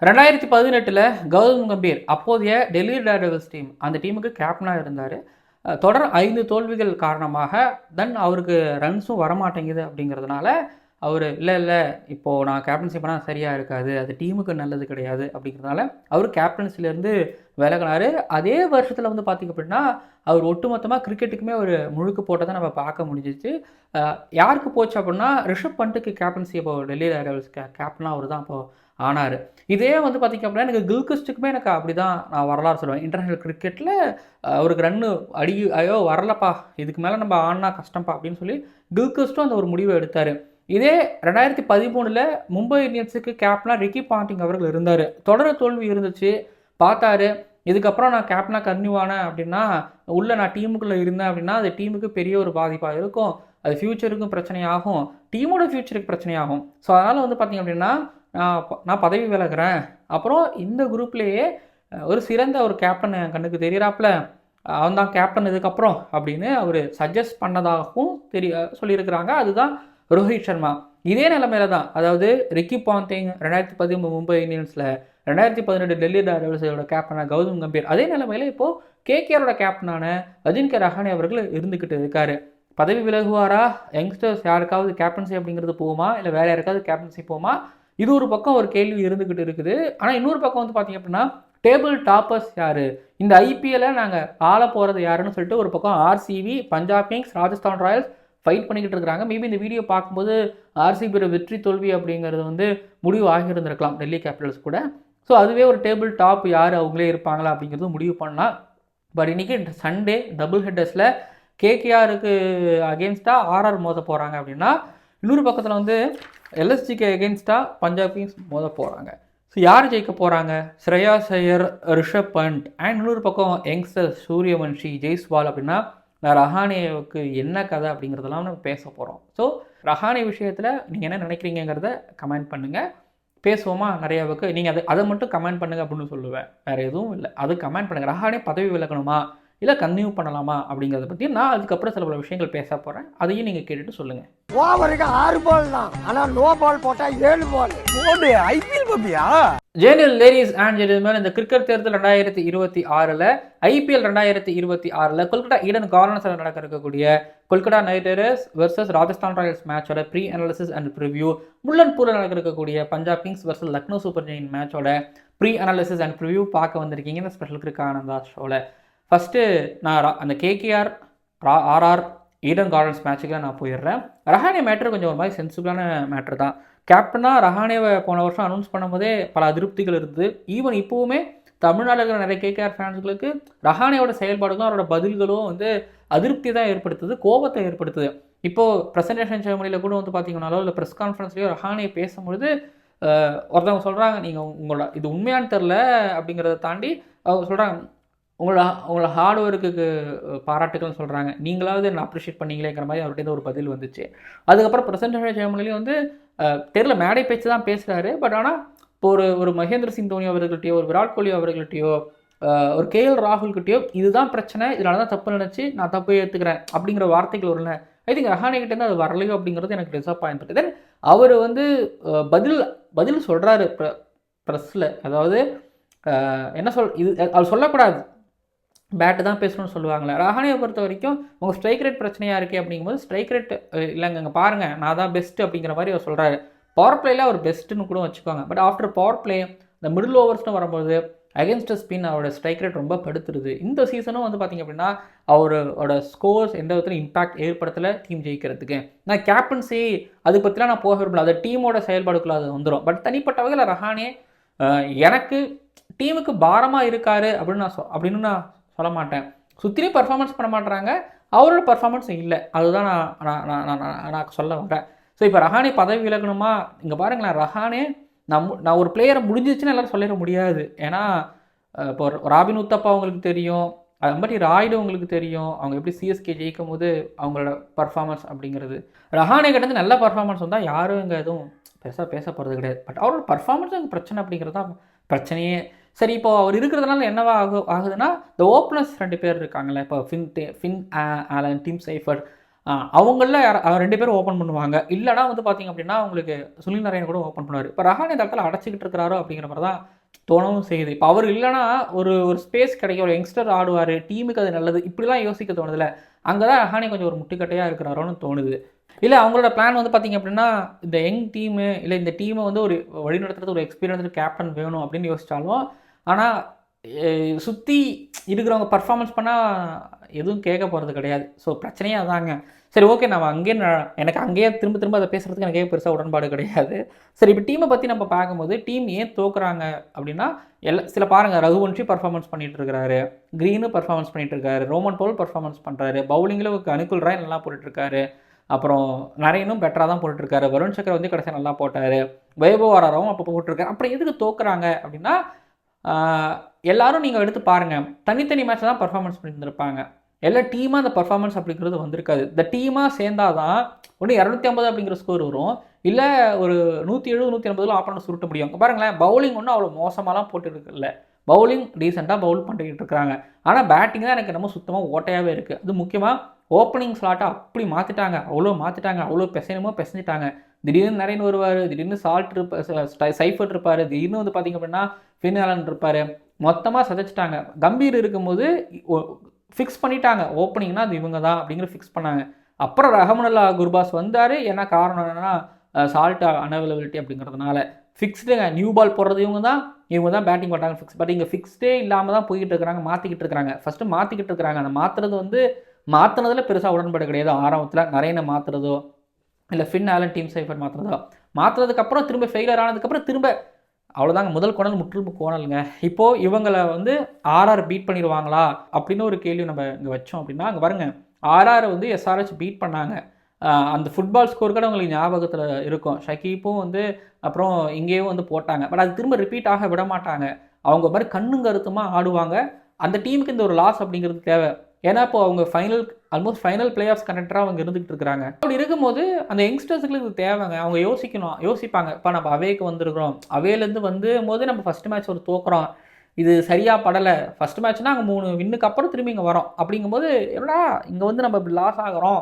2018 கௌதம் கம்பீர் அப்போதைய Delhi Daredevils team அந்த டீமுக்கு கேப்டனாக இருந்தார். தொடர் 5 தோல்விகள் காரணமாக அவருக்கு ரன்ஸும் வரமாட்டேங்குது அப்படிங்கிறதுனால அவர் இல்லை இப்போது நான் கேப்டன்சி பண்ணால் சரியாக இருக்காது, அது டீமுக்கு நல்லது கிடையாது அப்படிங்கிறதுனால அவர் கேப்டன்சிலேருந்து விலகினார். அதே வருஷத்தில் வந்து பார்த்திங்க அப்படின்னா அவர் ஒட்டுமொத்தமாக கிரிக்கெட்டுக்குமே ஒரு முழுக்கு போட்டதை நம்ம பார்க்க முடிஞ்சிச்சு. யாருக்கு போச்சு அப்படின்னா ரிஷப் பண்ட்டுக்கு கேப்டன்சி இப்போது டெல்லி டேர்டெவில்ஸ் கேப்டனாக அவர் தான் இப்போது ஆனார். இதே வந்து பார்த்திங்க அப்படின்னா எனக்கு கில்கிறிஸ்ட்டுக்குமே எனக்கு அப்படி தான் நான் வரலாறு சொல்லுவேன். இன்டர்நேஷனல் கிரிக்கெட்டில் அவருக்கு ரன்னு ஐயோ வரலப்பா, இதுக்கு மேலே நம்ம ஆடினா கஷ்டம்ப்பா அப்படின்னு சொல்லி கில்கிறிஸ்ட்டும் அந்த ஒரு முடிவை எடுத்தார். இதே 2013 மும்பை இந்தியன்ஸுக்கு கேப்டனாக ரிக்கி பாண்டிங் அவர்கள் இருந்தார். தொடர் தோல்வி இருந்துச்சு. பார்த்தாரு, இதுக்கப்புறம் நான் கேப்டனாக கன்டினியூ ஆனேன் அப்படின்னா உள்ளே நான் டீமுக்குள்ளே இருந்தேன் அப்படின்னா அது டீமுக்கு பெரிய ஒரு பாதிப்பாக இருக்கும், அது ஃப்யூச்சருக்கும் பிரச்சனையாகும், டீமோட ஃப்யூச்சருக்கு பிரச்சனையாகும். ஸோ அதனால் வந்து பார்த்திங்க அப்படின்னா நான் பதவி விலகிறேன், அப்புறம் இந்த குரூப்லேயே ஒரு சிறந்த ஒரு கேப்டன் என் கண்ணுக்கு தெரிகிறாப்புல, அவன் தான் கேப்டன் இதுக்கப்புறம் அப்படின்னு அவர் சஜஸ்ட் பண்ணதாகவும் சொல்லியிருக்கிறாங்க. அதுதான் ரோஹித் சர்மா. இதே நிலைமையில தான், அதாவது ரிக்கி பாண்டிங் 2013 மும்பை இந்தியன்ஸில், 2018 டெல்லி டேர்டெவில்ஸோட கேப்டனான கௌதம் கம்பீர், அதே நிலைமையில் இப்போது கேகேஆரோட கேப்டனான அஜின்கே ரஹானே அவர்கள் இருந்துக்கிட்டு இருக்காரு. பதவி விலகுவாரா, யங்ஸ்டர்ஸ் யாருக்காவது கேப்டன்சி அப்படிங்கிறது போகுமா, இல்லை வேறு யாருக்காவது கேப்டன்சி போகுமா, இது ஒரு பக்கம் ஒரு கேள்வி இருந்துக்கிட்டு இருக்குது. ஆனால் இன்னொரு பக்கம் வந்து பார்த்திங்க அப்படின்னா டேபிள் டாப்பர்ஸ் யார், இந்த ஐபிஎல்லை நாங்கள் ஆள போகிறது யாருன்னு சொல்லிட்டு ஒரு பக்கம் RCB, Punjab Kings, Rajasthan Royals fight பண்ணிக்கிட்டு இருக்கிறாங்க. மேபி இந்த வீடியோ பார்க்கும்போது ஆர்சிபியோட வெற்றி தோல்வி அப்படிங்கிறது வந்து முடிவு ஆகியிருந்திருக்கலாம் டெல்லி கேபிட்டல்ஸ் கூட. ஸோ அதுவே ஒரு டேபிள் டாப் யார் அவங்களே இருப்பாங்களா அப்படிங்கிறது முடிவு பண்ணலாம். பட் இன்றைக்கி சண்டே டபுள் ஹெட்டர்ஸில் கேகேஆருக்கு அகேன்ஸ்டாக ஆர்ஆர் மோத போகிறாங்க அப்படின்னா, இன்னொரு பக்கத்தில் வந்து எல்எஸ்ஜிக்கு அகேன்ஸ்டாக பஞ்சாப் கிங்ஸ் மோத போகிறாங்க. ஸோ யார் ஜெயிக்க போகிறாங்க? ஸ்ரேயாஸ் ஐயர், ரிஷப் பண்ட் அண்ட் இன்னொரு பக்கம் யங்ஸ்டர் சூரியவன்ஷி, ஜெய்ஸ்வால் அப்படின்னா ரஹானேவுக்கு என்ன கதை அப்படிங்கிறதெல்லாம் நம்ம பேச போகிறோம். ஸோ ரஹானே விஷயத்தில் நீங்கள் என்ன நினைக்கிறீங்கிறத கமெண்ட் பண்ணுங்கள், பேசுவோமா நிறையாவுக்கு. நீங்கள் அதை மட்டும் கமெண்ட் பண்ணுங்கள் அப்படின்னு சொல்லுவேன், வேறு எதுவும் இல்லை. அது கமெண்ட் பண்ணுங்கள். ரஹானே பதவி விலகணுமா இல்லை கன்டினியூ பண்ணலாமா அப்படிங்கிறத பற்றி நான் அதுக்கப்புறம் சில பல விஷயங்கள் பேச போகிறேன். அதையும் நீங்கள் கேட்டுட்டு சொல்லுங்கள். ஓவருக்கு 6 பால் தான், ஆனால் நோ பால் போட்டால் 7 பால் போடு. ஐபிஎல் பப்பியா ஜெனரல் லேடிஸ் அண்ட் ஜென்டில்மேன், இந்த கிரிக்கெட் தேர்தல் 2026 ஐபிஎல் 2026 கொல்கட்டா ஈடன் கார்டன்ஸில் நடக்க இருக்கக்கூடிய Kolkata Knight Riders versus Rajasthan Royals மேட்சோட ப்ரீ அனாலிசிஸ் அண்ட் ப்ரிவ்யூ, முல்லன்பூரில் நடக்க இருக்கக்கூடிய Punjab Kings versus Lucknow Super Giants மேட்சோட ப்ரீ அனாலிசிஸ் அண்ட் ப்ரிவ்யூ பார்க்க வந்திருக்கீங்க இந்த ஸ்பெஷல் கிரிக் ஆனந்தா ஷோவில். ஃபஸ்ட்டு நான் அந்த கேகேஆர் ஆர்ஆர் ஈடன் கார்டன்ஸ் மேட்சுக்கு நான் போயிடுறேன். ரஹானே மேட்ரு கொஞ்சம் ஒரு மாதிரி சென்சிபிளான மேட்ரு தான். கேப்டனாக ரஹானேவை போன வருஷம் அனௌன்ஸ் பண்ணும்போதே பல அதிருப்திகள் இருக்குது. ஈவன் இப்போவுமே தமிழ்நாட்டில் இருக்கிற நிறைய கேகேஆர் ஃபேன்ஸுகளுக்கு ரஹானேயோட செயல்பாடுகளும் அவரோட பதில்களும் வந்து அதிருப்தி தான் ஏற்படுத்துது, கோபத்தை ஏற்படுத்துது. இப்போது ப்ரெசன்டேஷன் செரமனியில் கூட வந்து பார்த்தீங்கன்னாலோ இல்லை ப்ரெஸ் கான்ஃபரன்ஸ்லேயோ ரஹானே பேசும்பொழுது ஒருத்தவங்க சொல்கிறாங்க, நீங்கள் உங்களோட இது உண்மையானு தெரில அப்படிங்கிறத தாண்டி அவங்க சொல்கிறாங்க, உங்களோட ஹார்ட் ஒர்க்குக்கு பாராட்டுகள்னு சொல்கிறாங்க, நீங்களாவது என்ன அப்ரிஷியேட் பண்ணீங்களேங்கிற மாதிரி அவர்கிட்ட ஒரு பதில் வந்துச்சு. அதுக்கப்புறம் ப்ரெசன்டேஷன் செரமனிலையும் வந்து தெரியல, மேடை பேச்சு தான் பேசுகிறாரு. பட் ஆனால் இப்போ ஒரு மகேந்திர சிங் தோனி அவர்கள்ட்டையோ, ஒரு விராட் கோலி அவர்கள்ட்டையோ, ஒரு கேஎல் ராகுல்கிட்டையோ இதுதான் பிரச்சனை, இதனால தான் தப்பு நினச்சி நான் தப்பு ஏற்றுக்கிறேன் அப்படிங்கிற வார்த்தைகள் வரல. ஐ திங்க் ரஹானே கிட்டேருந்து அது வரலையோ அப்படிங்கிறது எனக்கு டிசப்பாயின்ட். தென் அவர் வந்து பதில் சொல்கிறாரு ப்ரெஸ்ஸில். அதாவது என்ன இது அவர் சொல்லக்கூடாது, பேட்டு தான் பேசணும்னு சொல்லுவாங்களே. ரஹானேவை பொறுத்த வரைக்கும் உங்கள் ஸ்ட்ரைக் ரேட் பிரச்சனையாக இருக்கே அப்படிங்கும்போது ஸ்ட்ரைக் ரேட் இல்லைங்க, இங்கே பாருங்கள் நான் தான் பெஸ்ட்டு அப்படிங்கிற மாதிரி அவர் சொல்கிறாரு. பவர் பிளேயில் அவர் பெஸ்ட்டுன்னு கூட வச்சுக்கோங்க. பட் ஆஃப்டர் பவர் பிளே இந்த மிடில் ஓவர்ஸ்னு வரும்போது அகேன்ஸ்ட் ஸ்பின் அவரோட ஸ்ட்ரைக் ரேட் ரொம்ப படுத்துருது. இந்த சீசனும் வந்து பார்த்திங்க அப்படின்னா அவரோட ஸ்கோர்ஸ் எந்த விதத்தில் இம்பாக்ட் ஏற்படுத்தலை டீம் ஜெயிக்கிறதுக்கு. நான் கேப்டன்சி அது பற்றிலாம் நான் போக விரும்பல, அது டீமோட செயல்பாடுக்குள்ள அது வந்துடும். பட் தனிப்பட்ட வகையில் ரஹானே எனக்கு டீமுக்கு பாரமாக இருக்கார் அப்படின்னு நான் சொல்ல மாட்டேன். சுற்றிலையும் பர்ஃபார்மன்ஸ் பண்ண மாட்டுறாங்க, அவரோட பர்ஃபார்மன்ஸ் இல்லை, அதுதான் நான் சொல்ல வரேன். ஸோ இப்போ ரஹானே பதவி விலகணுமா, இங்கே பாருங்களேன், ரஹானே நான் ஒரு பிளேயரை முடிஞ்சிச்சுன்னு எல்லோரும் சொல்லிட முடியாது. ஏன்னா இப்போ ராபின் உத்தப்பா அவங்களுக்கு தெரியும், அது மாதிரி ராய்டு உங்களுக்கு தெரியும், அவங்க எப்படி சிஎஸ்கே ஜெயிக்கும் போது அவங்களோட பர்ஃபார்மன்ஸ் அப்படிங்கிறது. ரஹானே கிட்ட நல்ல பர்ஃபார்மன்ஸ் வந்தால் யாரும் இங்கே எதுவும் பேச போகிறது கிடையாது. பட் அவரோட பர்ஃபார்மன்ஸ் அங்கே பிரச்சனை அப்படிங்கிறது தான் பிரச்சனையே. சரி, இப்போ அவர் இருக்கிறதுனால என்னவா ஆகுதுன்னா இந்த ஓப்பனர்ஸ் 2 பேர் இருக்காங்களே, இப்போ ஃபின் ஆலன், டிம் சைஃபர்ட், அவங்களில் 2 பேரும் ஓப்பன் பண்ணுவாங்க. இல்லைனா வந்து பார்த்தீங்க அப்படின்னா உங்களுக்கு சுனில் நாராயண் கூட ஓப்பன் பண்ணுவார். இப்போ ரஹானே இந்த இடத்துல அடைச்சிக்கிட்டு இருக்கிறாரோ அப்படிங்கிற மாதிரி தான் தோணவும் செய்யுது. இப்போ அவர் இல்லைனா ஒரு ஸ்பேஸ் கிடைக்கும், ஒரு யங்ஸ்டர் ஆடுவார், டீமுக்கு அது நல்லது, இப்படிலாம் யோசிக்க தோணுதில்ல. அங்கே தான் ரஹானே கொஞ்சம் ஒரு முட்டுக்கட்டையாக இருக்கிறாரோன்னு தோணுது. இல்லை அவங்களோட பிளான் வந்து பார்த்தீங்க அப்படின்னா இந்த யங் டீமு இல்லை இந்த டீமை வந்து ஒரு வழிநடத்துறது ஒரு எக்ஸ்பீரியன்ஸ்டு கேப்டன் வேணும் அப்படின்னு யோசித்தாலும், ஆனால் சுற்றி இருக்கிறவங்க பர்ஃபார்மன்ஸ் பண்ணால் எதுவும் கேட்க போகிறது கிடையாது. ஸோ பிரச்சனையே அதாங்க. சரி ஓகே, நம்ம எனக்கு அங்கேயே திரும்ப திரும்ப அதை பேசுகிறதுக்கு எனக்கு பெருசாக உடன்பாடு கிடையாது. சரி இப்போ டீமை பற்றி நம்ம பார்க்கும்போது டீம் ஏன் தோக்குறாங்க அப்படின்னா சில பாருங்கள், ரகுவன்ஷி பர்ஃபார்மன்ஸ் பண்ணிகிட்டு இருக்கிறாரு, க்ரீனு பர்ஃபார்மன்ஸ் பண்ணிகிட்டு இருக்காரு, ரோமன் பவுல் பர்ஃபார்மன்ஸ் பண்ணுறாரு, பவுலிங்கில் அனுகுல் ராய் நல்லா போட்டுட்ருக்காரு, அப்புறம் நரேனும் பெட்டராக தான் போட்டுட்ருக்காரு, வருண் சக்கர் வந்து கடைசியாக நல்லா போட்டார், வைபவ் ஆராராவும் அப்போ போட்டிருக்காரு. அப்புறம் எதுக்கு தோக்குறாங்க அப்படின்னா எல்லாரும் நீங்கள் எடுத்து பாருங்கள், தனித்தனி மேட்ச் தான் பர்ஃபார்மன்ஸ் பண்ணியிருந்திருப்பாங்க. எல்லா டீமாக அந்த பர்ஃபார்மன்ஸ் அப்படிங்கிறது வந்திருக்காது. இந்த டீமாக சேர்ந்தால் தான் ஒன்று 250 அப்படிங்கிற ஸ்கோர் வரும், இல்லை ஒரு 170 180 ஆப்பனண்ட் சுருட்ட முடியும். பாருங்களேன், பவுலிங் ஒன்றும் அவ்வளோ மோசமாலாம் போட்டுருக்குல்ல, பவுலிங் டீசெண்டாக பவுல் பண்ணிக்கிட்டு இருக்கிறாங்க. ஆனால் பேட்டிங் தான் எனக்கு நம்ம சுத்தமாக ஓட்டையாகவே இருக்குது. அது முக்கியமாக ஓப்பனிங் ஸ்லாட்டை அப்படி மாற்றிட்டாங்க, அவ்வளோ பிசைஞ்சிட்டாங்க. திடீர்னு நரேன் வருவார், திடீர்னு சைஃபர்ட் இருப்பார், திடீர்னு வந்து பார்த்திங்க அப்படின்னா ஃபின் ஆலன் இருப்பார், மொத்தமாக சதைச்சிட்டாங்க. கம்பீர் இருக்கும்போது ஃபிக்ஸ் பண்ணிட்டாங்க, ஓப்பனிங்னா அது இவங்க தான் அப்படிங்கிற ஃபிக்ஸ் பண்ணாங்க. அப்புறம் ரஹமனுல்லா குர்பாஸ் வந்தார். ஏன்னா காரணம் என்னென்னா சால்ட் அன்அவைலபிலிட்டி அப்படிங்கிறதுனால ஃபிக்ஸ்டுங்க. நியூ பால் போடுறது இவங்க தான் பேட்டிங் பண்ணுறாங்க ஃபிக்ஸ். பட் இங்கே ஃபிக்ஸ்டே இல்லாமல் தான் போய்கிட்டு இருக்கிறாங்க, மாற்றிக்கிட்டு இருக்கிறாங்க. ஃபஸ்ட்டு மாற்றிக்கிட்டு இருக்கிறாங்க. அந்த மாற்றுனதில் பெருசாக உடன்பாடு கிடையாது. ஆரம்பத்தில் நரேனை மாற்றுறதோ இல்லை ஃபின் ஆலன் டீம் சைஃபர் மாற்றுறதுக்கப்புறம் திரும்ப ஃபெயிலியர் ஆனதுக்கப்புறம் திரும்ப அவ்வளோதாங்க, முதல் கோணல் முற்றிலும் கோணலுங்க. இப்போது இவங்களை வந்து ஆர்ஆர் பீட் பண்ணிடுவாங்களா அப்படின்னு ஒரு கேள்வி நம்ம இங்கே வச்சோம் அப்படின்னா, அங்கே பாருங்க, ஆர்ஆர் வந்து எஸ்ஆர்ஹெச் பீட் பண்ணாங்க. அந்த ஃபுட்பால் ஸ்கோர் கூட உங்களுக்கு ஞாபகத்தில் இருக்கும். ஷகீப்பும் வந்து அப்புறம் இங்கேயும் வந்து போட்டாங்க. பட் அது திரும்ப ரிப்பீட் ஆக விட மாட்டாங்க. அவங்க மாதிரி கண்ணும் கருத்துமாக ஆடுவாங்க. அந்த டீமுக்கு இந்த ஒரு லாஸ் அப்படிங்கிறது தேவை. ஏன்னா இப்போ அவங்க ஆல்மோஸ்ட் ஃபைனல் பிளே ஆஃப்ஸ் கண்டக்டராக அவங்க இருந்துகிட்டு இருக்கிறாங்க. அப்படி இருக்கும்போது அந்த யங்ஸ்டர்ஸுக்கு இது தேவைங்க. அவங்க யோசிப்பாங்க, இப்போ நம்ம அவேக்கு வந்திருக்கிறோம், அவேலேருந்து போது நம்ம ஃபஸ்ட் மேட்ச் ஒரு தோக்குறோம், இது சரியாக படலை. ஃபஸ்ட் மேட்ச்னால் அங்கே 3 வின்னுக்கு அப்புறம் திரும்பி இங்கே வரோம். அப்படிங்கும்போது என்னடா இங்கே வந்து நம்ம இப்படி லாஸ் ஆகிறோம்,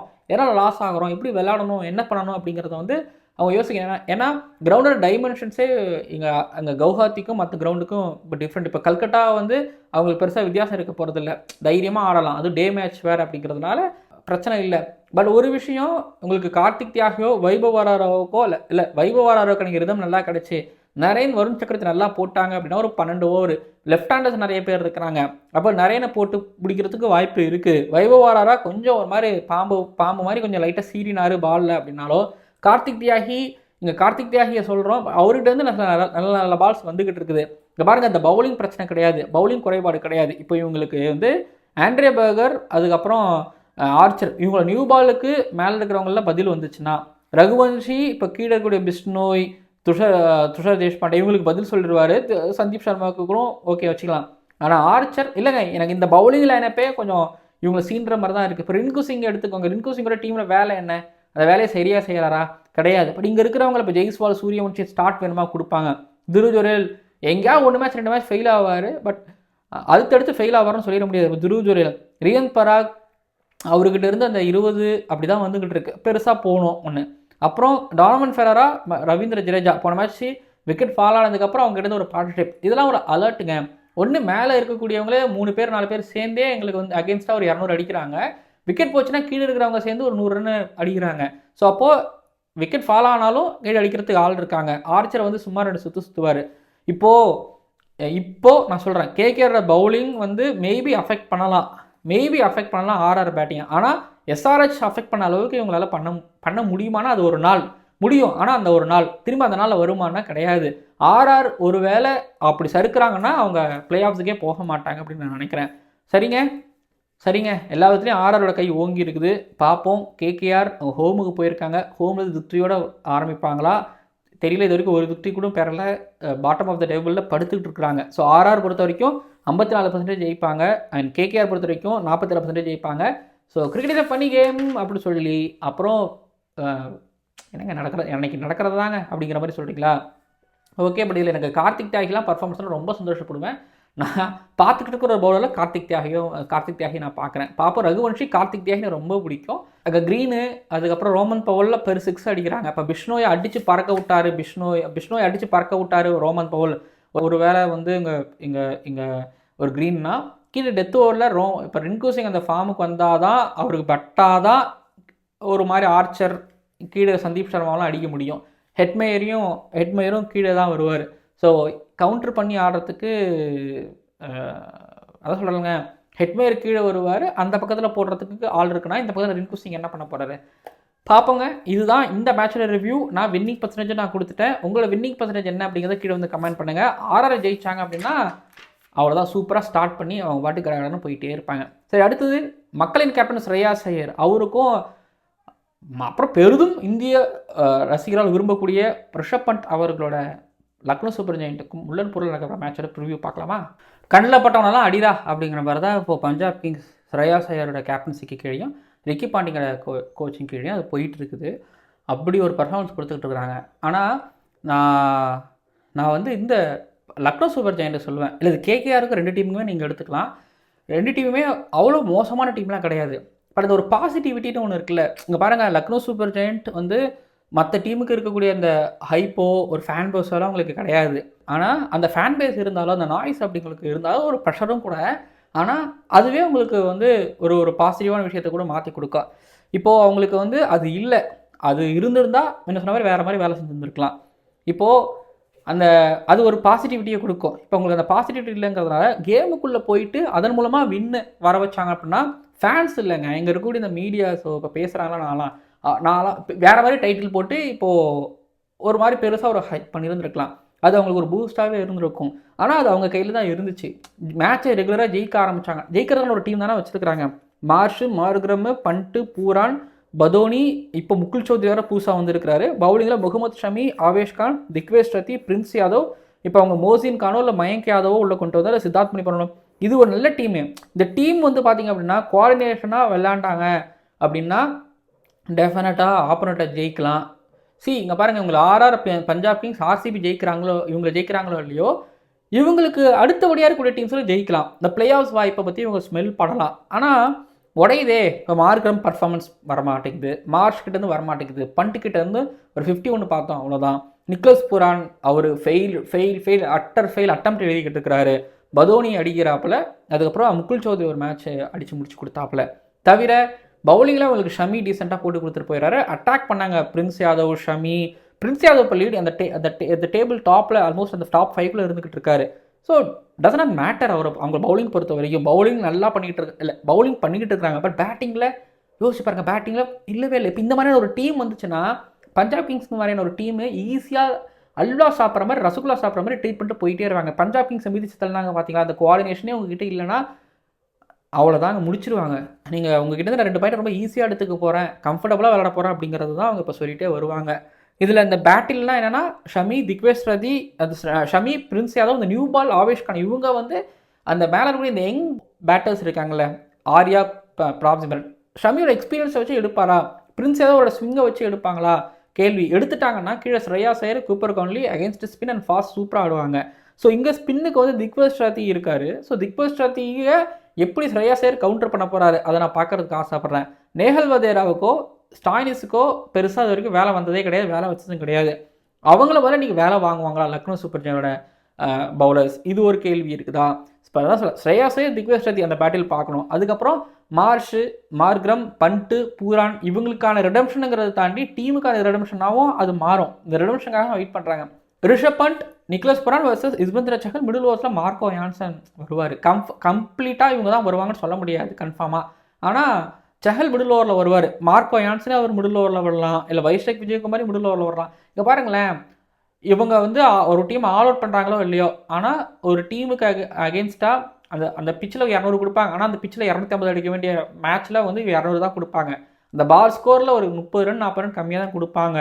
எப்படி விளையாடணும், என்ன பண்ணணும் அப்படிங்கிறத வந்து அவங்க யோசிக்கணும். ஏன்னா கிரவுண்டோட டைமென்ஷன்ஸே அங்கே கவுஹாத்திக்கும் மற்ற கிரவுண்டுக்கும் இப்போ டிஃப்ரெண்ட். இப்போ கல்கட்டா வந்து அவங்களுக்கு பெருசாக வித்தியாசம் இருக்க போகிறதில்ல, தைரியமாக ஆடலாம். அது டே மேட்ச் வேறு அப்படிங்கிறதுனால பிரச்சனை இல்லை. பட் ஒரு விஷயம், உங்களுக்கு கார்த்திக் தியாகியோ வைபவ் ஆராராவுக்கோ இல்லை வைபவ் ஆராராவுக்கு நீங்கள் ரிதம் நல்லா கிடச்சி நரேன் வருண் சக்கரத்தை நல்லா போட்டாங்க அப்படின்னா ஒரு 12 ஓவர் லெஃப்ட் ஹேண்டர்ஸ் நிறைய பேர் இருக்கிறாங்க. அப்போ நரேனை போட்டு பிடிக்கிறதுக்கு வாய்ப்பு இருக்குது. வைபவ் ஆராரா கொஞ்சம் ஒரு மாதிரி பாம்பு மாதிரி கொஞ்சம் லைட்டாக சீறினார் பாலில் அப்படின்னாலோ, கார்த்திக் தியாகியை சொல்கிறோம், அவர்கிட்ட வந்து நல்ல பால்ஸ் வந்துக்கிட்டு இருக்குது. இங்கே பாருங்கள், இந்த பவுலிங் பிரச்சனை கிடையாது, பவுலிங் குறைபாடு கிடையாது. இப்போ இவங்களுக்கு வந்து ஆண்ட்ரே பர்கர் அதுக்கப்புறம் ஆர்ச்சர், இவங்கள நியூ பாலுக்கு மேலே இருக்கிறவங்களாம் பதில் வந்துச்சுன்னா, ரகுவன்ஷி இப்போ கீழே இருக்கக்கூடிய பிஸ்னோய், துஷார் தேஷ்பாண்டே இவங்களுக்கு பதில் சொல்லிடுவார். சந்தீப் சர்மாவுக்கு கூட ஓகே வச்சுக்கலாம். ஆனால் ஆர்ச்சர் இல்லைங்க, எனக்கு இந்த பவுலிங் லைனப்பே கொஞ்சம் இவங்களை சீன்ற மாதிரி தான் இருக்குது. இப்போ ரின்கு சிங் எடுத்துக்கோங்க, ரின்கு சிங்கோட டீமில் வேலை என்ன, அந்த வேலையை சரியாக செய்கிறாரா? கிடையாது. பட் இங்கே இருக்கிறவங்க இப்போ ஜெய்ஸ்வால் சூரியவன்ஷி ஸ்டார்ட் வேணுமா கொடுப்பாங்க. துருஜோரேல் எங்கேயாவது 1 மேட்ச் 2 மேட்ச் ஃபெயில் ஆவார். பட் அடுத்தடுத்து ஃபெயில் ஆவார்னு சொல்லிட முடியாது. துருஜோரேல், ரியன் பராக் அவர்கிட்ட இருந்து அந்த 20 அப்படி தான் வந்துக்கிட்டு இருக்கு, பெருசாக போகணும் ஒன்று. அப்புறம் டார்மன் ஃபெரரா, ரவீந்திர ஜடேஜா போன மேட்ச் விக்கெட் ஃபால் ஆனதுக்கப்புறம் அவங்க கிட்ட ஒரு பார்ட்னர்ஷிப், இதெல்லாம் ஒரு அலர்ட்டுங்க. ஒன்று மேலே இருக்கக்கூடியவங்களே 3 பேர் 4 பேர் சேர்ந்தே எங்களுக்கு வந்து அகேன்ஸ்டாக ஒரு 200 அடிக்கிறாங்க. விக்கெட் போச்சுன்னா கீழே இருக்கிறவங்க சேர்ந்து ஒரு 100 ரன் அடிக்கிறாங்க. ஸோ அப்போது விக்கெட் ஃபால் ஆனாலும் கீழே அடிக்கிறதுக்கு ஆள் இருக்காங்க. ஆர்ச்சர் வந்து சும்மா 2 சுற்றுவார். இப்போது நான் சொல்கிறேன், கேகேஆர் பவுலிங் வந்து மேபி அஃபெக்ட் பண்ணலாம் ஆர்ஆர் பேட்டிங். ஆனால் எஸ்ஆர்ஹெச் அஃபெக்ட் பண்ண அளவுக்கு இவங்களால பண்ண முடியுமானா அது ஒரு நாள் முடியும். ஆனால் அந்த ஒரு நாள் திரும்ப அந்த நாளில் வருமானா கிடையாது. ஆர்ஆர் ஒரு வேளை அப்படி சறுக்குறாங்கன்னா அவங்க பிளே ஆஃப்ஸுக்கே போக மாட்டாங்க அப்படின்னு நான் நினைக்கிறேன். சரிங்க, எல்லா விதத்துலையும் ஆர்ஆரோட கை ஓங்கி இருக்குது. பார்ப்போம். கேகேஆர் ஹோமுக்கு போயிருக்காங்க, ஹோமில் விக்ட்ரியோடு ஆரம்பிப்பாங்களா தெரியல. இது வரைக்கும் ஒரு விக்ட்ரி கூட பெறல, பாட்டம் ஆஃப் த டேபிளில் படுத்துக்கிட்டு இருக்கிறாங்க. ஸோ ஆர்ஆர் பொறுத்த வரைக்கும் 54% ஜெயிப்பாங்க, அண்ட் கேகேஆர் பொறுத்த வரைக்கும் 47% ஜெயிப்பாங்க. So cricket is funny game அப்படின்னு சொல்லி அப்புறம் எனக்கு நடக்கிறது தாங்க அப்படிங்கிற மாதிரி சொல்கிறீங்களா? ஓகே. பட் இதில் எனக்கு கார்த்திக் தியாகிலாம் பர்ஃபார்மன்ஸ்லாம் ரொம்ப சந்தோஷப்படுவேன். நான் பார்த்துக்கிட்டு இருக்கிற ஒரு பவுலரில் கார்த்திக் தியாகி நான் பார்க்குறேன். பாப்போம் ரகுவன்ஷி, கார்த்திக் தியாகி எனக்கு ரொம்ப பிடிக்கும். அங்கே க்ரீனு, அதுக்கப்புறம் ரோமன் பவுலில் பெரு 6 அடிக்கிறாங்க. இப்போ பிஷ்னோயை அடித்து பறக்க விட்டார், பிஷ்னோயை அடித்து பறக்க விட்டார் ரோமன் பவுல். ஒரு வேளை வந்து இங்கே ஒரு க்ரீன்னா கீழே டெத் ஓவரில் இப்போ ரிங்கு சிங் அந்த ஃபார்முக்கு வந்தால் தான் அவருக்கு பட்டாதான் ஒரு மாதிரி ஆர்ச்சர் கீழே சந்தீப் சர்மாவெலாம் அடிக்க முடியும். ஹெட்மேயரும் கீழே தான் வருவார். ஸோ கவுண்டர் பண்ணி ஆடுறதுக்கு அதான் சொல்கிறேங்க, ஹெட்மேயர் கீழே வருவார், அந்த பக்கத்தில் போடுறதுக்கு ஆள் இருக்குன்னா இந்த பக்கத்தில் ரிங்கு சிங் என்ன பண்ண போகிறாரு பார்ப்போங்க. இதுதான் இந்த மேட்சோட ரிவ்யூ. நான் வின்னிங் பர்சன்டேஜ் நான் கொடுத்துட்டேன். உங்களோட வின்னிங் பர்சன்டேஜ் என்ன அப்படிங்கிறத கீழே வந்து கமெண்ட் பண்ணுங்கள். ஆர்ஆர் ஜெயிச்சாங்க அப்படின்னா அவ்வளோதான், சூப்பராக ஸ்டார்ட் பண்ணி அவங்க பாட்டுக்கு கடகடன்னு போயிட்டே இருப்பாங்க. சரி, அடுத்தது மக்களின் கேப்டன் ஸ்ரேயாஸ் ஐயர். அவருக்கும் அப்புறம் பெரிதும் இந்திய ரசிகரால் விரும்பக்கூடிய ரிஷப் பண்ட் அவர்களோட லக்னோ சூப்பர் ஜெயிண்ட்டுக்கும் முள்ளன் பொருள் நடக்கிற மேட்சோட ப்ரிவியூ பார்க்கலாமா? கண்ணில் பட்டவனெல்லாம் அடிடா அப்படிங்கிற மாதிரி தான் இப்போது பஞ்சாப் கிங்ஸ் ஸ்ரேயாஸ் ஐயரோட கேப்டன்சிக்கு கீழேயும் ரிக்கி பாண்டிங்கோட கோச்சிங் கீழேயும் அது போயிட்டு இருக்குது. அப்படி ஒரு பர்ஃபார்மன்ஸ் கொடுத்துக்கிட்டு இருக்கிறாங்க. ஆனால் நான் வந்து இந்த லக்னோ சூப்பர் ஜெயிண்ட்டை சொல்லுவேன், இல்லை இது கேகேஆருக்கு 2 டீமுமே நீங்கள் எடுத்துக்கலாம். 2 டீமுமே அவ்வளோ மோசமான டீம்லாம் கிடையாது. பட் அது ஒரு பாசிட்டிவிட்டின்னு ஒன்று இருக்குல்ல. இங்கே பாருங்கள், லக்னோ சூப்பர் ஜெயிண்ட் வந்து மற்ற டீமுக்கு இருக்கக்கூடிய அந்த ஹைப்போ ஒரு ஃபேன் பேஸெல்லாம் உங்களுக்கு கிடையாது. ஆனால் அந்த ஃபேன் பேஸ் இருந்தாலும் அந்த நாய்ஸ் அப்படி உங்களுக்கு இருந்தாலும் ஒரு ப்ரெஷரும் கூட. ஆனால் அதுவே உங்களுக்கு வந்து ஒரு பாசிட்டிவான விஷயத்தை கூட மாற்றி கொடுக்கும். இப்போது அவங்களுக்கு வந்து அது இல்லை, அது இருந்திருந்தால் என்ன சொன்ன மாதிரி வேறு மாதிரி வேலை செஞ்சுருந்துருக்கலாம். இப்போது அது ஒரு பாசிட்டிவிட்டியை கொடுக்கும். இப்போ உங்களுக்கு அந்த பாசிட்டிவிட்டி இல்லைங்கிறதுனால கேமுக்குள்ளே போயிட்டு அதன் மூலமாக வின்னு வர வச்சாங்க அப்படின்னா ஃபேன்ஸ் இல்லைங்க, எங்கே இருக்கக்கூடிய இந்த மீடியாஸோ இப்போ பேசுகிறாங்களா, நான்லாம் வேறு மாதிரி டைட்டில் போட்டு இப்போது ஒரு மாதிரி பெருசாக ஒரு ஹைப் பண்ணியிருந்துருக்கலாம். அது அவங்களுக்கு ஒரு பூஸ்டாகவே இருந்திருக்கும். ஆனால் அது அவங்க கையில் தான் இருந்துச்சு. மேட்சை ரெகுலராக ஜெயிக்க ஆரம்பித்தாங்க. ஜெயிக்கிறதுல ஒரு டீம் தானே வச்சுருக்கிறாங்க. மார்க்ரம், பண்ட்டு, பூரான், பதோனி, இப்போ முகுல் சௌத்ரி வேறு புதுசாக வந்திருக்கிறாரு. பவுலிங்கில் முகமது ஷமி, ஆவேஷ் கான், திக்வேஷ் ரத்தி, பிரின்ஸ் யாதவ், இப்போ அவங்க மோசின் கானோ இல்லை மயங்க் யாதவோ உள்ளே கொண்டு வந்தால் சித்தார்த் மணி பண்ணணும். இது ஒரு நல்ல டீமு. இந்த டீம் வந்து பார்த்திங்க அப்படின்னா கோஆர்டினேஷனாக விளையாண்டாங்க அப்படின்னா டெஃபினட்டாக ஆப்போனண்ட்டை ஜெயிக்கலாம். இங்கே பாருங்கள், இவங்களை ஆர்ஆர் பஞ்சாப் கிங்ஸ் ஆர்சிபி இவங்களை ஜெயிக்கிறாங்களோ இல்லையோ, இவங்களுக்கு அடுத்தபடியாக இருக்கக்கூடிய டீம்ஸில் ஜெயிக்கலாம். இந்த பிளே ஆஃப்ஸ் வாய்ப்பை பற்றி இவங்க ஸ்மெல் பண்ணலாம். ஆனால் உடையுதே, இப்போ மார்க்ரம் பர்ஃபார்மன்ஸ் வரமாட்டேங்குது, மார்ஷ்கிட்டேருந்து வரமாட்டேங்குது, பண்ட்டுக்கிட்டேருந்து ஒரு 51 பார்த்தோம், அவ்வளோதான். நிக்லஸ் புரான் அவர் அட்டர் ஃபெயில் அட்டம்ப்ட் எழுதிக்கிட்டு இருக்கிறாரு. பதோனி அடிக்கிறாப்புல, அதுக்கப்புறம் முகுல் சௌத்ரி ஒரு மேட்ச் அடித்து முடிச்சு கொடுத்தாப்புல. தவிர பவுலிங்கில் அவங்களுக்கு ஷமி டீசெண்டாக போட்டு கொடுத்துட்டு போயிடறாரு. அட்டாக் பண்ணாங்க பிரின்ஸ் யாதவ், ஷமி. பிரின்ஸ் யாதவ் இப்போ லீட் அந்த டேபிள் டாப்பில் ஆல்மோஸ்ட் அந்த டாப் 5ல் இருந்துக்கிட்டு இருக்காரு. ஸோ டசன் நாட் மேட்டர் அவங்க பவுலிங் பொறுத்த வரைக்கும். பவுலிங் நல்லா பவுலிங் பண்ணிக்கிட்டு இருக்கிறாங்க. பட் பேட்டிங்கில் யோசிச்சு பாருங்கள், பேட்டிங்கில் இல்லவே இல்லை. இப்போ இந்த மாதிரியான ஒரு டீம் வந்துச்சுன்னா பஞ்சாப் கிங்ஸ் மாதிரியான ஒரு டீமு ஈஸியாக அல்வா சாப்பிட்ற மாதிரி ரசகுல்லா சாப்பிட்ற மாதிரி ட்ரீட் பண்ணிட்டு போயிட்டே இருவாங்க. பஞ்சாப் கிங்ஸ் மிதிச்சு தள்ளினாங்க பார்த்தீங்களா, அந்த கோஆர்டினேஷனே உங்ககிட்ட இல்லைன்னா அவ்வளோதாங்க, முடிச்சிருவாங்க. நீங்கள் உங்ககிட்ட நான் 2 பாயிண்ட் ரொம்ப ஈஸியாக எடுத்துக்க போகிறேன், கம்ஃபர்டபுளாக விளாட போகிறேன் அப்படிங்கிறது தான் அவங்க இப்போ சொல்லிகிட்டே வருவாங்க. இதில் இந்த பேட்டில்லாம் என்னென்னா ஷமி, திக்வேஷ் ரதி, அது ஷமி, பிரின்ஸ் யாதவ், இந்த நியூ பால் ஆவேஷ் கான், இவங்க வந்து அந்த மேலே இருக்கக்கூடிய இந்த யங் பேட்டர்ஸ் இருக்காங்கல்ல, ஆர்யா, பிராப்சிமரன், ஷமியோட எக்ஸ்பீரியன்ஸை வச்சு எடுப்பாரா, பிரின்ஸ் யாதவோட ஸ்விங்கை வச்சு எடுப்பாங்களா கேள்வி. எடுத்துட்டாங்கன்னா கீழே Shreyas Iyer, Cooper Connolly against spin and fast சூப்பராக ஆடுவாங்க. ஸோ இங்கே ஸ்பின்னுக்கு வந்து திக்வேஷ் ரதி இருக்கார். ஸோ திக்வேஷ் ரதியை எப்படி ஸ்ரேயாஸ் ஐயர் கவுண்டர் பண்ண போகிறாரு அதை நான் பார்க்கறதுக்கு ஆசைப்பட்றேன். நேஹல் வதேராவுக்கோ ஸ்டாயினிஸுக்கோ பெருசாக அது வரைக்கும் வேலை வந்ததே கிடையாது, வேலை வச்சதும் கிடையாது. அவங்கள வர நீங்கள் வேலை வாங்குவாங்களா லக்னோ சூப்பர் ஜெயினோட பவுலர்ஸ்? இது ஒரு கேள்வி இருக்குதா? இப்போ அதான் சொல்ல, ஸ்ரேயாஸ் ஐயர், திக்வேஷ் ரதி அந்த பேட்டில் பார்க்கணும். அதுக்கப்புறம் மார்க்ரம், பண்ட்டு, பூரான், இவங்களுக்கான ரிடம்ஷனுங்கிறத தாண்டி டீமுக்கான ரிடம்ஷனாகவும் அது மாறும். இந்த ரிடம்ஷனுக்காக வெயிட் பண்ணுறாங்க. Rishabh Pant, Nicholas Pooran versus Yuzvendra Chahal. Middle ஓவர்ஸில் மார்க்கோ யான்சன் வருவார். கம்ப்ளீட்டாக இவங்க தான் வருவாங்கன்னு சொல்ல முடியாது கன்ஃபார்மாக. ஆனால் சஹல் மிடில் ஓவரில் வருவார். மார்க்கோ யான்சனே அவர் மிடில் ஓவரில் வரலாம், இல்லை வைஷ்ணவ் விஜயகுமாரி மிடில் ஓவரில் வரலாம். இங்கே பாருங்களேன், இவங்க வந்து ஒரு டீம் ஆல் அவுட் பண்ணுறாங்களோ இல்லையோ, ஆனால் ஒரு டீமுக்கு அகேன்ஸ்டாக அந்த பிச்சில் 200 கொடுப்பாங்க. ஆனால் அந்த பிச்சில் 250 அடிக்க வேண்டிய மேட்ச்சில் வந்து 200 தான் கொடுப்பாங்க. அந்த பால் ஸ்கோரில் ஒரு 30 ரன் 40 ரன் கம்மியாக தான் கொடுப்பாங்க.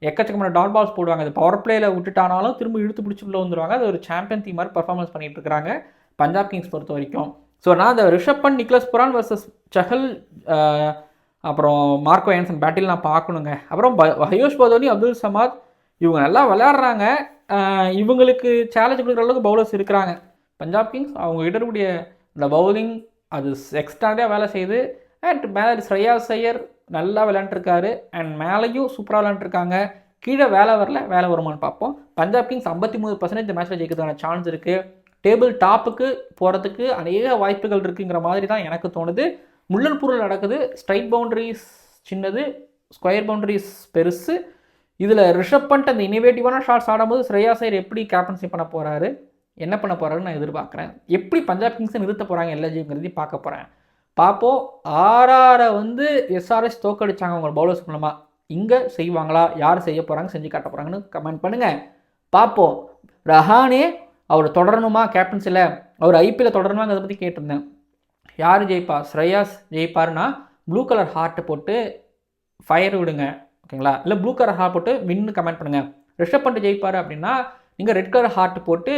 எக்கச்சக்கமான டாட் பால்ஸ் போடுவாங்க. அது பவர் பிளேயில் விட்டுட்டானாலும் திரும்ப இழுத்து பிடிச்சி உள்ள வந்துடுவாங்க. அது ஒரு சாம்பியன் டீம் மாதிரி பர்ஃபார்மன்ஸ் பண்ணிட்டு இருக்கிறாங்க பஞ்சாப் கிங்ஸ் பொறுத்த வரைக்கும். ஸோ நான் அந்த Rishabh Pant, Nicholas Pooran versus Chahal, அப்புறம் மார்க்கோ யான்சன் பேட்டில் நான் பார்க்கணுங்க. அப்புறம் ஹயோஷ் பதோனி, அப்துல் சமாத், இவங்க நல்லா விளையாடுறாங்க. இவங்களுக்கு சேலஞ்ச் கொடுக்குற அளவுக்கு பவுலர்ஸ் இருக்கிறாங்க. பஞ்சாப் கிங்ஸ் அவங்க இடக்கூடிய இந்த பவுலிங் அது எக்ஸ்ட்ராடியாக வேலை செய்யுது. அண்ட் மேலே ஸ்ரேயாஸ் ஐயர் நல்லா விளையாண்டுருக்காரு. அண்ட் மேலேயும் சூப்பராக விளையாண்டுருக்காங்க. கீழே வேலை வரல, வேலை வருமானு பார்ப்போம். பஞ்சாப் கிங்ஸ் 53% இந்த மேட்ச்சில் ஜெயிக்கிறதுக்கான சான்ஸ் இருக்குது. டேபிள் டாப்புக்கு போகிறதுக்கு அநேக வாய்ப்புகள் இருக்குங்கிற மாதிரி தான் எனக்கு தோணுது. முள்ளன்பூரில் நடக்குது. ஸ்ட்ரைட் பவுண்டரிஸ் சின்னது, ஸ்கொயர் பவுண்டரிஸ் பெருசு. இதில் ரிஷப் பண்ட் அந்த இனோவேட்டிவான ஷாட்ஸ் ஆடும்போது ஸ்ரேயாஸ் ஐயர் எப்படி கேப்டன்சி பண்ண போகிறாரு, என்ன பண்ண போகிறாருன்னு நான் எதிர்பார்க்குறேன். எப்படி பஞ்சாப் கிங்ஸை நிறுத்த போகிறாங்க எல்எஸ்ஜிங்கிறதையும் பார்க்க போகிறேன். பார்ப்போம். ஆர்ஆரை எஸ்ஆர்எஸ் தோக்கடிச்சாங்க அவங்க பவுலர்ஸ் மூலமாக. இங்கே செய்வாங்களா, யார் செய்ய போகிறாங்க, செஞ்சு காட்ட போகிறாங்கன்னு கமெண்ட் பண்ணுங்கள். பார்ப்போம். ரஹானே அவர் தொடரணுமா கேப்டன்சியில், அவர் ஐபிஎல் தொடரணுமாங்கிறத பற்றி கேட்டிருந்தேன். யார் ஜெயிப்பா? ஸ்ரேயாஸ் ஜெயிப்பாருன்னா ப்ளூ கலர் ஹார்ட்டு போட்டு ஃபயர் விடுங்க, ஓகேங்களா? இல்லை ப்ளூ கலர் ஹார்ட் போட்டு வின்னு கமெண்ட் பண்ணுங்கள். ரிஷப் பண்ட் ஜெயிப்பார் அப்படின்னா நீங்கள் ரெட் கலர் ஹார்ட் போட்டு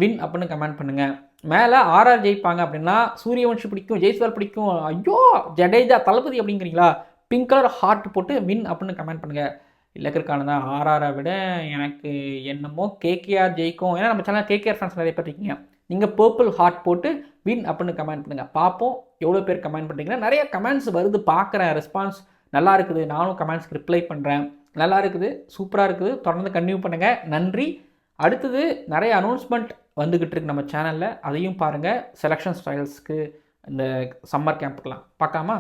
வின் அப்படின்னு கமெண்ட் பண்ணுங்கள். மேலே ஆர்ஆர் ஜெயிப்பாங்க அப்படின்னா சூரியவன்ஷி பிடிக்கும், ஜெய்ஸ்வால் பிடிக்கும், ஐயோ ஜடேஜா தளபதி அப்படிங்கிறீங்களா, பிங்க் கலர் ஹார்ட் போட்டு வின் அப்படின்னு கமெண்ட் பண்ணுங்கள். இல்லக்கருக்கான தான் ஆர்ஆரை விட எனக்கு என்னமோ கேகேஆர் ஜெயிக்கும். ஏன்னா நம்ம சேனல் கேகேஆர் ஃபேன்ஸ் நிறைய பேர் இருக்கீங்க. நீங்கள் பர்பிள் ஹார்ட் போட்டு வின் அப்படின்னு கமெண்ட் பண்ணுங்கள். பார்ப்போம் எவ்வளோ பேர் கமெண்ட் பண்ணுறீங்கன்னா. நிறைய கமெண்ட்ஸ் வருது, பார்க்குறேன். ரெஸ்பான்ஸ் நல்லா இருக்குது. நானும் கமெண்ட்ஸ்க்கு ரிப்ளை பண்ணுறேன். நல்லா இருக்குது, சூப்பராக இருக்குது. தொடர்ந்து கன்டினியூ பண்ணுங்கள். நன்றி. அடுத்தது நிறைய அனௌன்ஸ்மெண்ட் வந்துக்கிட்டு இருக்கு நம்ம சேனலில். அதையும் பாருங்கள். செலெக்ஷன் ஸ்டைல்ஸ்க்கு இந்த சம்மர் கேம்புக்கெலாம் பார்க்காமா